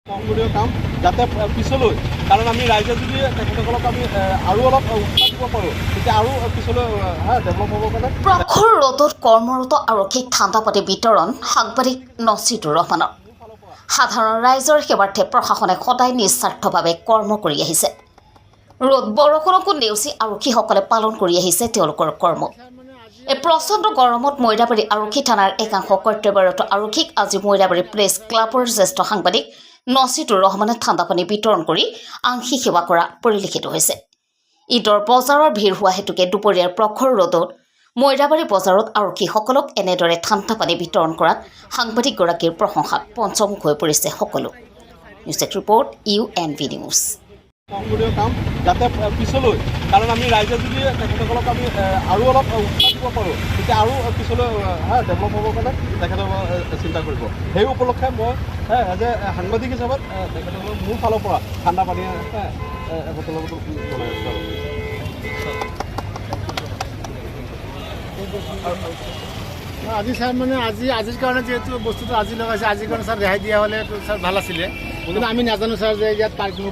সংসদীয় কাম যাতে পিছলৈ, কাৰণ আমি ৰাইজে যদি তেখেতসকলক আমি আৰু অলপ উৎসাহ দিব পাৰোঁ তেতিয়া আৰু পিছলৈ ডেভেলপ হ'বৰ কাৰণে। প্ৰখৰ ৰ'দত কৰ্মৰত আৰক্ষীক ঠাণ্ডা পানী বিতৰণ সাংবাদিক নছিদুৰ ৰহমানৰ। সাধাৰণ ৰাইজৰ সেৱাৰ্থে প্ৰশাসনে সদায় নিস্বাৰ্থভাৱে কৰ্ম কৰি আহিছে। ৰ'দ বৰষুণকো নেওচি আৰক্ষীসকলে পালন কৰি আহিছে তেওঁলোকৰ কৰ্ম। এই প্ৰচণ্ড গৰমত মৈৰাবাৰী আৰক্ষী থানাৰ একাংশ কৰ্তব্যৰত আৰক্ষীক আজি মৈৰাবাৰী প্ৰেছ ক্লাবৰ জ্যেষ্ঠ সাংবাদিক নছিদুৰ ৰহমানে ঠাণ্ডা পানী বিতৰণ কৰি আংশিক সেৱা কৰা পৰিলক্ষিত হৈছে। ঈদৰ বজাৰৰ ভিৰ হোৱা হেতুকে দুপৰীয়াৰ প্ৰখৰ ৰ'দত মৈৰাবাৰী বজাৰত আৰক্ষীসকলক এনেদৰে ঠাণ্ডা পানী বিতৰণ কৰাত সাংবাদিকগৰাকীৰ প্ৰশংসাত পঞ্চমুখ হৈ পৰিছে সকলো। News desk report UNV news. সংসদীয় কাম যাতে পিছলৈ, কাৰণ আমি ৰাইজে যদি তেখেতসকলক আমি আৰু অলপ উৎসাহ দিব পাৰোঁ তেতিয়া আৰু পিছলৈ ডেভেলপ হ'বৰ কাৰণে তেখেতসকলে চিন্তা কৰিব। সেই উপলক্ষে মই এজ এ সাংবাদিক হিচাপত তেখেতসকলক মোৰ ফালৰ পৰা ঠাণ্ডা পানী এবটল জনাই আছোঁ। আজি স্যার মানে আজির কারণে যেহেতু বস্তুটো আজি লগাইছে আজির কারণে স্যার রেহাই দিয়া হলে স্যার ভাল আছিলে, কিন্তু আমি নাজানো স্যার যে ইয়াত পার্কিং